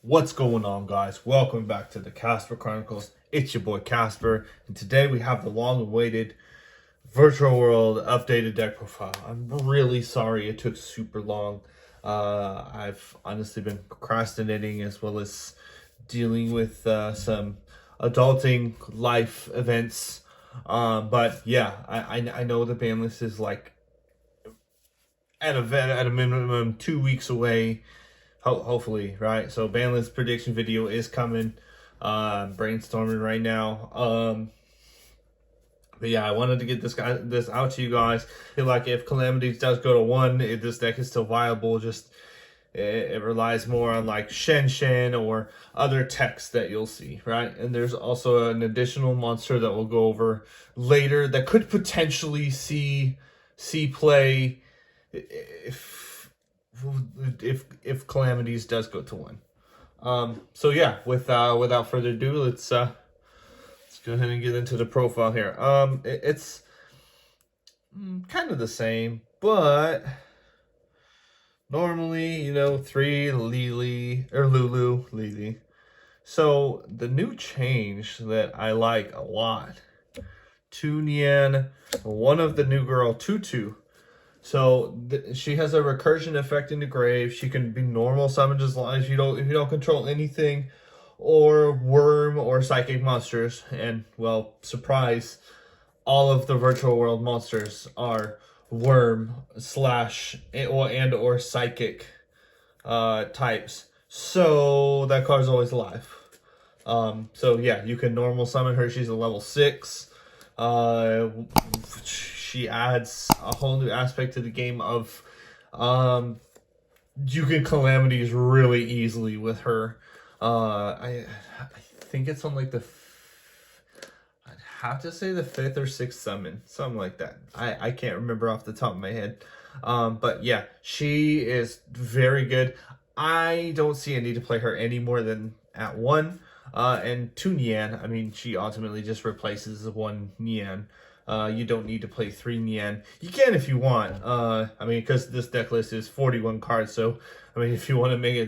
What's going on, guys? Welcome back to the Casper Chronicles. It's your boy Casper, and today we have the long-awaited Virtual World updated deck profile. I'm really sorry it took super long. I've honestly been procrastinating as well as dealing with some adulting life events. But yeah, I know the ban list is like at a minimum 2 weeks away. Hopefully, right? So ban list prediction video is coming. Brainstorming right now. But yeah, I wanted to get this out to you guys. Like, if Calamities does go to 1, this deck is still viable. Just it relies more on like Shen or other techs that you'll see, right? And there's also an additional monster that we'll go over later that could potentially see play if Calamities does go to 1. So yeah, without further ado, let's go ahead and get into the profile here. It's kind of the same, but normally, 3 Lulu. So the new change that I like a lot, 2 Nian, one of the new girl, 2/2. So she has a recursion effect in the grave. She can be normal summoned as long as if you don't control anything, or worm or psychic monsters. And well, surprise, all of the virtual world monsters are worm or psychic types. So that card's always alive. So yeah, you can normal summon her. She's a level 6. She adds a whole new aspect to the game of you can Calamities really easily with her. I think it's on like I'd have to say the 5th or 6th summon, something like that. I can't remember off the top of my head. But yeah, she is very good. I don't see a need to play her any more than at 1. And 2 Nian, I mean, she ultimately just replaces 1 Nian. You don't need to play 3 Nian. You can if you want. I mean, because this deck list is 41 cards. So, I mean, if you want to make it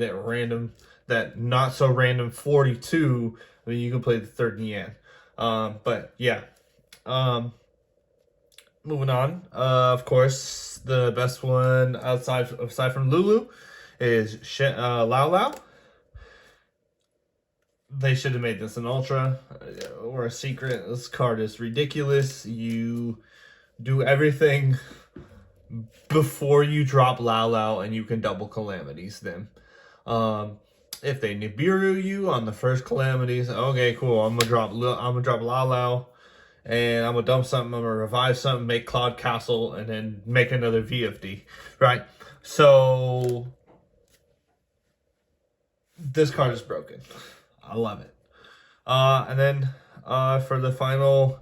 that not so random 42, I mean, you can play the 3rd Nian. But yeah. Moving on. Of course, the best one aside from Lulu is Lao Lao. They should have made this an ultra or a secret. This card is ridiculous. You do everything before you drop Lao Lao, and you can double Calamities them. If they Nibiru you on the first Calamities, okay, cool. I'm gonna drop Lao Lao, and I'm gonna dump something. I'm gonna revive something, make Cloud Castle, and then make another VFD. Right. So this card is broken. I love it. And then for the final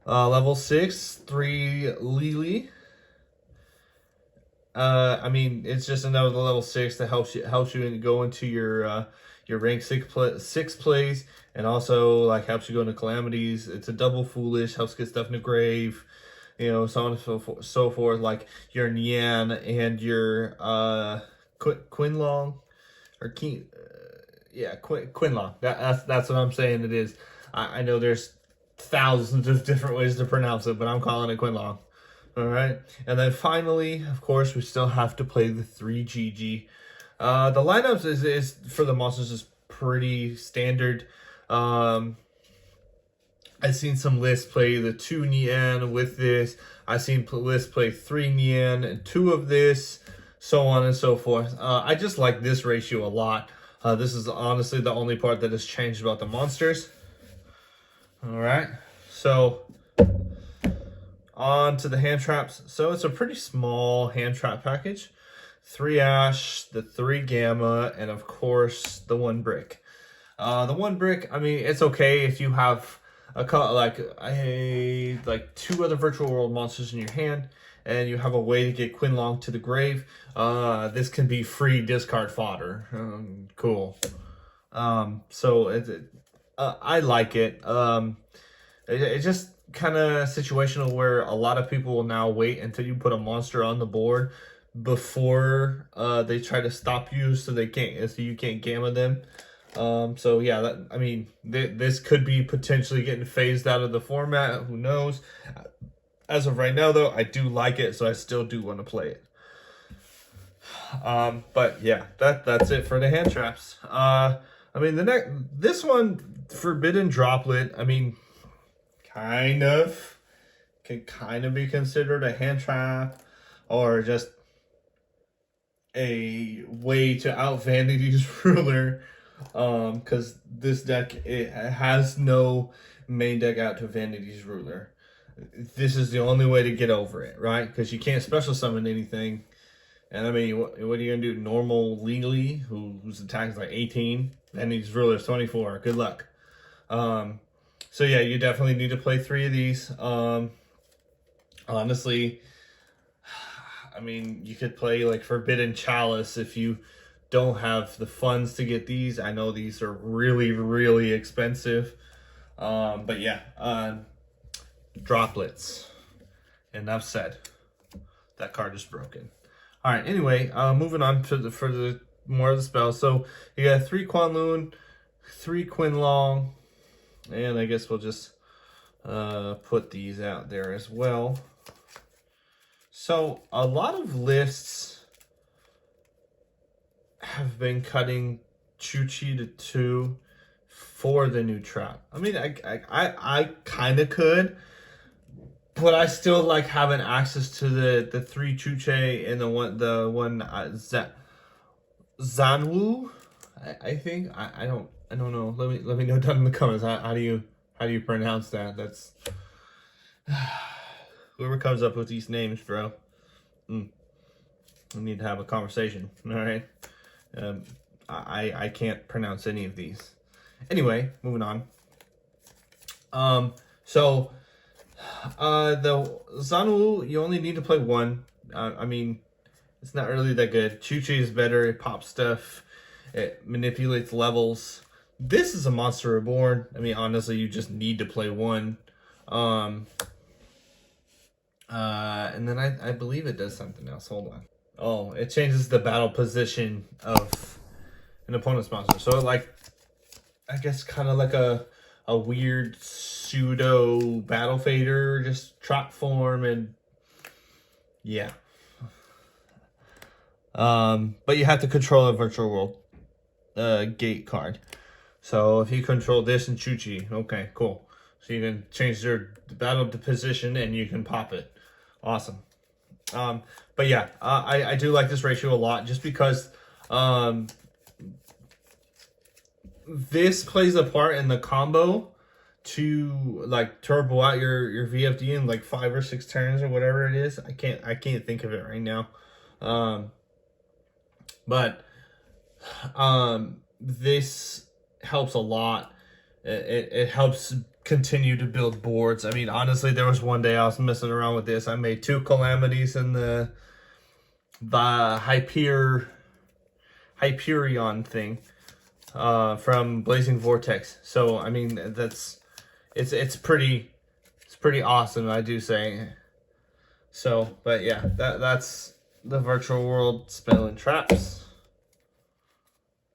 level 6, 3 Lily. I mean, it's just another level 6 that helps you go into your rank 6 plays, and also like helps you go into Calamities. It's a double foolish, helps get stuff in the grave, so on and so forth. Like your Nian and your Quinlong or King. Yeah, Quinlong. That's what I'm saying it is. I know there's thousands of different ways to pronounce it, but I'm calling it Quinlong. All right. And then finally, of course, we still have to play the 3 GG. The lineups is for the monsters is pretty standard. I've seen some lists play the 2 Nian with this. I've seen lists play 3 Nian and 2 of this, so on and so forth. I just like this ratio a lot. This is honestly the only part that has changed about the monsters. All right, so on to the hand traps. So it's a pretty small hand trap package. 3 Ash, the 3 Gamma, and of course the 1 brick. The 1 brick, I mean, it's okay if you have like 2 other virtual world monsters in your hand, and you have a way to get Quinlong to the grave. This can be free discard fodder. Cool. So I like it. It's just kind of situational where a lot of people will now wait until you put a monster on the board before they try to stop you, so you can't gamma them. So yeah, I mean, this could be potentially getting phased out of the format. Who knows? As of right now, though, I do like it, so I still do want to play it. But yeah, that's it for the hand traps. I mean, this one, Forbidden Droplet, I mean, can kind of be considered a hand trap, or just a way to out Vanity's Ruler, because this deck, it has no main deck out to Vanity's Ruler. This is the only way to get over it, right? Because you can't special summon anything. And I mean, what are you gonna do? Normal legally, whose attack is like 18, Vanity's Ruler is 24. Good luck. So yeah, you definitely need to play 3 of these. Honestly, I mean, you could play like Forbidden Chalice if you don't have the funds to get these. I know these are really, really expensive. But yeah, Droplets. Enough said. That card is broken. All right. Anyway, moving on to the more of the spells. So you got 3 Kwanloon, 3 Quinlong, and I guess we'll just put these out there as well. So a lot of lists have been cutting Chuchi to 2 for the new trap. I mean, I kind of could, but I still like having access to the 3 Chuche and the one Zanwu. I think I don't know. Let me know down in the comments. How do you pronounce that? That's whoever comes up with these names, bro. We need to have a conversation. All right. I can't pronounce any of these. Anyway, moving on. So the Zanwu, you only need to play 1. I mean, it's not really that good. Chuchi is better. It pops stuff. It manipulates levels. This is a Monster Reborn. I mean, honestly, you just need to play 1. And then I believe it does something else. Hold on. Oh, it changes the battle position of an opponent's monster. So like, I guess kind of like a weird pseudo battle fader, just trap form, and yeah. But you have to control a virtual world gate card. So if you control this and Chuchi, okay, cool. So you can change their battle position and you can pop it. Awesome. But yeah, I do like this ratio a lot, just because this plays a part in the combo to like turbo out your VFD in like 5 or 6 turns or whatever it is. I can't think of it right now. But this helps a lot. It helps continue to build boards. I mean, honestly, there was one day I was messing around with this. I made 2 calamities in the Hyperion thing from Blazing Vortex. So I mean, it's pretty awesome, I do say. So, but yeah, that's the virtual world spell and traps.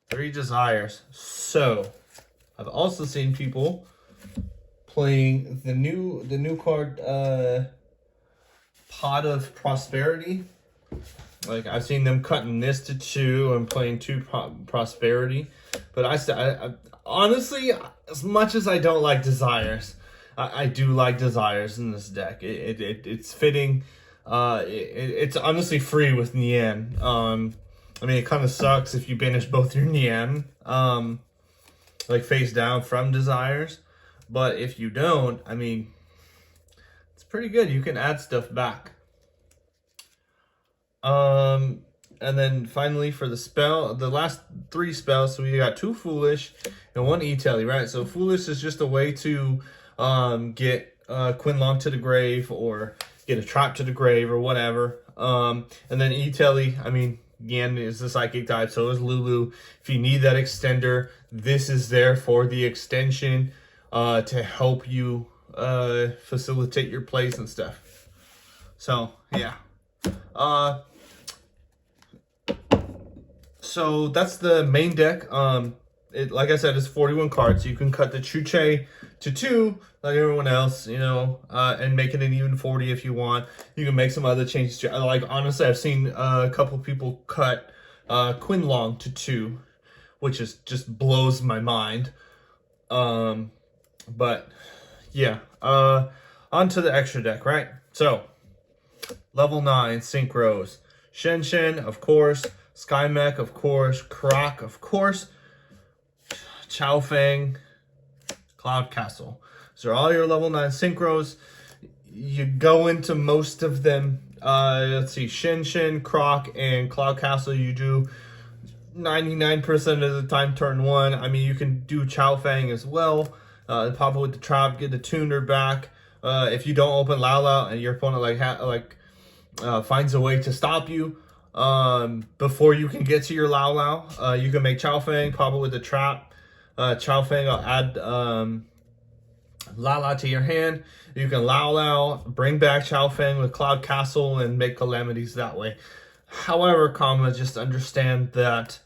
3 desires. So I've also seen people playing the new card Pot of Prosperity. Like, I've seen them cutting this to 2 and playing 2 Prosperity. But I honestly, as much as I don't like desires, I do like desires in this deck. It's fitting. It's honestly free with Nian. I mean, it kind of sucks if you banish both your Nian, like face down from desires. But if you don't, I mean, it's pretty good. You can add stuff back. And then finally for the spell, the last 3 spells, so we got 2 Foolish and 1 E-Telly, right? So Foolish is just a way to get Quinlong to the grave, or get a trap to the grave, or whatever. And then E-Telly, I mean, again, is the psychic type, so is Lulu. If you need that extender, this is there for the extension to help you facilitate your plays and stuff. So yeah. So that's the main deck. Like I said, it's 41 cards. You can cut the Chuche to 2, like everyone else, you know, and make it an even 40 if you want. You can make some other changes. Like, honestly, I've seen a couple people cut Quinlong to 2, which is just blows my mind. But yeah, on to the extra deck, right? So, level 9, Synthros. Shen, of course. Skymech, of course. Croc, of course. Chao Feng, Cloud Castle. So all your level 9 Synchros. You go into most of them. Let's see, Shen, Croc, and Cloud Castle. You do 99% of the time turn 1. I mean, you can do Chao Feng as well. Pop it with the trap, get the tuner back. If you don't open Lao and your opponent finds a way to stop you before you can get to your Lao, you can make Chao Feng, pop it with the trap. Chao Feng, I'll add Lala to your hand. You can Lao, bring back Chao Feng with Cloud Castle and make calamities that way. However, just understand that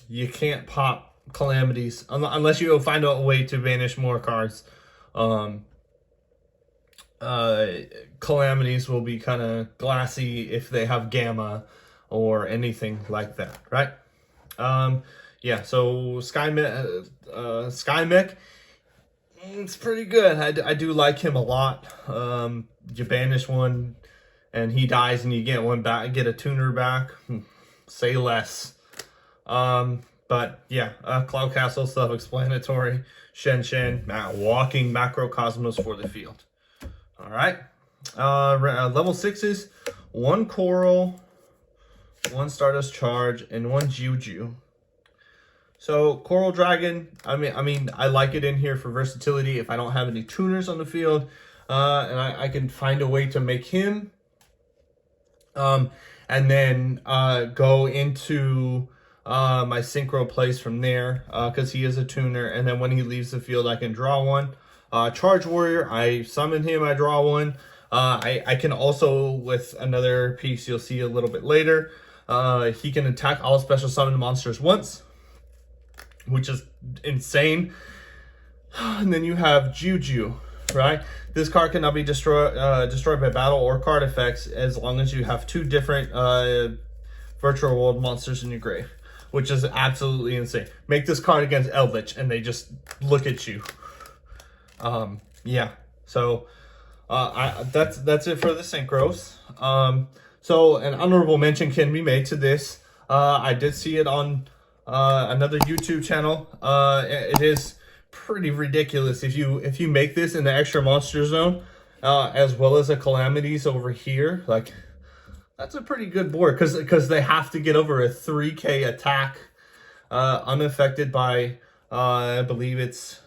you can't pop calamities unless you find a way to banish more cards. Calamities will be kind of glassy if they have gamma or anything like that, right? Yeah, so Skymech, it's pretty good. I do like him a lot. You banish one and he dies and you get one back, get a tuner back. Say less. But yeah, Cloud Castle, self-explanatory. Shen, walking macrocosmos for the field. All right. Level 6s, 1 Coral, 1 Stardust Charge, and 1 Juju. So Coral Dragon, I mean, I like it in here for versatility. If I don't have any tuners on the field, and I can find a way to make him, and then go into my Synchro place from there, because he is a tuner. And then when he leaves the field, I can draw 1. Charge Warrior, I summon him, I draw 1. I can also, with another piece you'll see a little bit later, he can attack all special summon monsters once, which is insane. And then you have Juju, right? This card cannot be destroyed by battle or card effects as long as you have 2 different virtual world monsters in your grave, which is absolutely insane. Make this card against Eldritch and they just look at you. Yeah, so that's it for the Synchros. So an honorable mention can be made to this. I did see it on another YouTube channel. It is pretty ridiculous if you make this in the extra monster zone, as well as the calamities over here. Like, that's a pretty good board because they have to get over a 3k attack, unaffected by I believe it's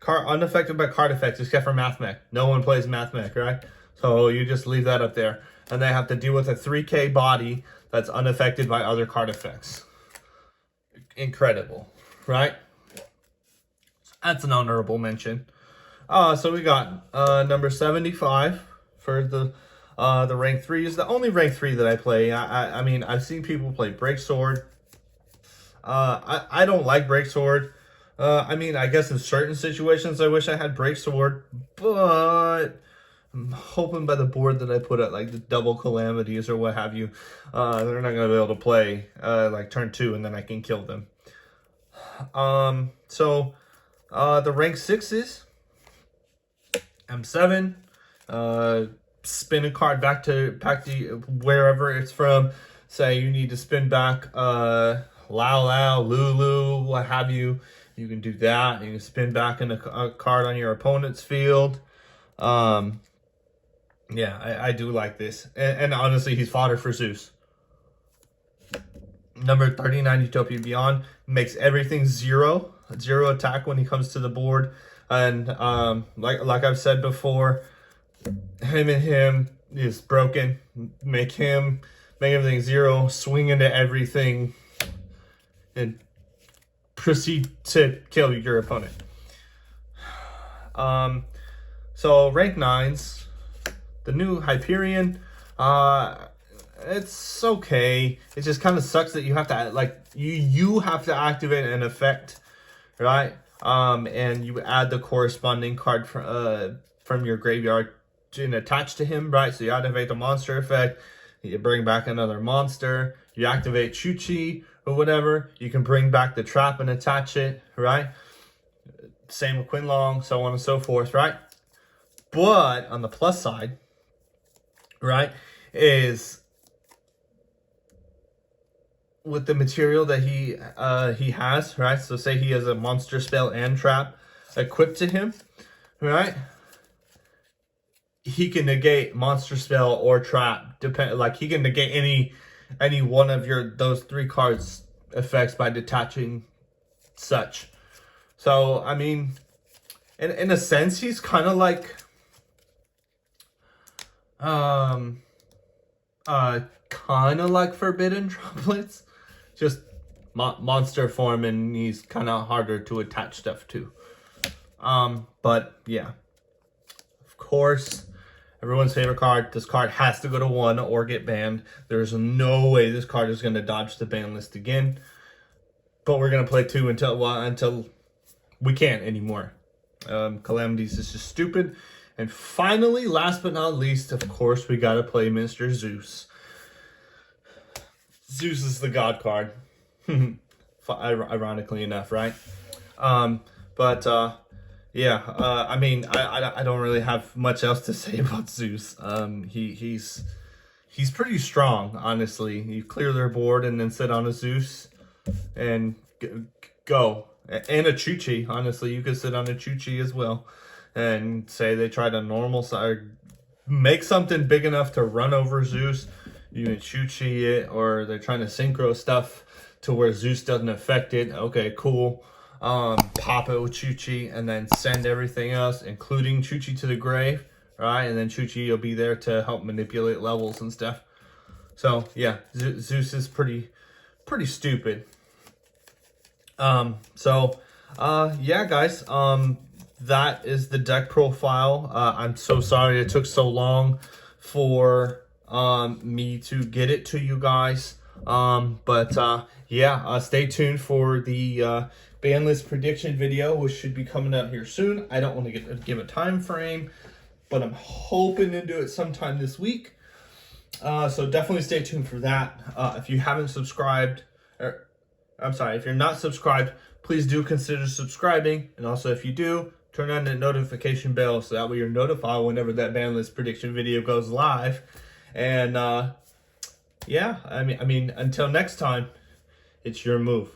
unaffected by card effects except for Mathmech. No one plays Mathmech, right? So you just leave that up there, and they have to deal with a 3k body that's unaffected by other card effects. Incredible, right? That's an honorable mention. So we got number 75 for the rank 3 is the only rank 3 that I play. I mean, I've seen people play Break Sword. I don't like Break Sword. I mean, I guess in certain situations I wish I had Break Sword, but I'm hoping by the board that I put at like the double calamities or what have you, they're not going to be able to play like turn 2 and then I can kill them. So the rank 6s, M7, spin a card back to wherever it's from. Say you need to spin back Lao, Lulu, what have you. You can do that. You can spin back in a card on your opponent's field. Yeah, I do like this. And honestly, he's fodder for Zeus. Number 39, Utopia Beyond, makes everything 0 attack when he comes to the board. And like I've said before, him is broken. Make everything 0, swing into everything, and proceed to kill your opponent. So rank 9s, the new Hyperion. it's okay. It just kind of sucks that you have to, like, you have to activate an effect, right? And you add the corresponding card from your graveyard and attach to him, right? So you activate the monster effect, you bring back another monster, you activate Chuchi or whatever, you can bring back the trap and attach it, right? Same with Quinlong, so on and so forth, right? But on the plus side, right, is with the material that he has, right? So say he has a monster spell and trap equipped to him, right? He can negate monster spell or trap, like he can negate any one of those 3 cards effects by detaching such. So I mean, in a sense, he's kind of like Forbidden Droplets, just monster form, and he's kind of harder to attach stuff to. But yeah, of course, everyone's favorite card. This card has to go to 1 or get banned. There's no way this card is going to dodge the ban list again. But we're going to play 2 until we can't anymore. Calamities is just stupid. And finally, last but not least, of course, we got to play Mr. Zeus. Zeus is the god card. Ironically enough, right? Yeah, I mean, I don't really have much else to say about Zeus. He's pretty strong, honestly. You clear their board and then sit on a Zeus and go. And a Chuchi, honestly. You could sit on a Chuchi as well and say they tried a normal side. Make something big enough to run over Zeus. You can Chuchi it, or they're trying to synchro stuff to where Zeus doesn't affect it. Okay, cool. Pop it with Chuchi and then send everything else, including Chuchi, to the grave, right? And then Chuchi will be there to help manipulate levels and stuff. So yeah, Zeus is pretty stupid. Yeah, guys, that is the deck profile. I'm so sorry it took so long for me to get it to you guys. Yeah, stay tuned for the ban list prediction video, which should be coming out here soon. I don't want to give a time frame, but I'm hoping to do it sometime this week. So definitely stay tuned for that. If you haven't subscribed, if you're not subscribed, please do consider subscribing. And also, if you do, turn on the notification bell so that way you're notified whenever that ban list prediction video goes live. And yeah, I mean, until next time, it's your move.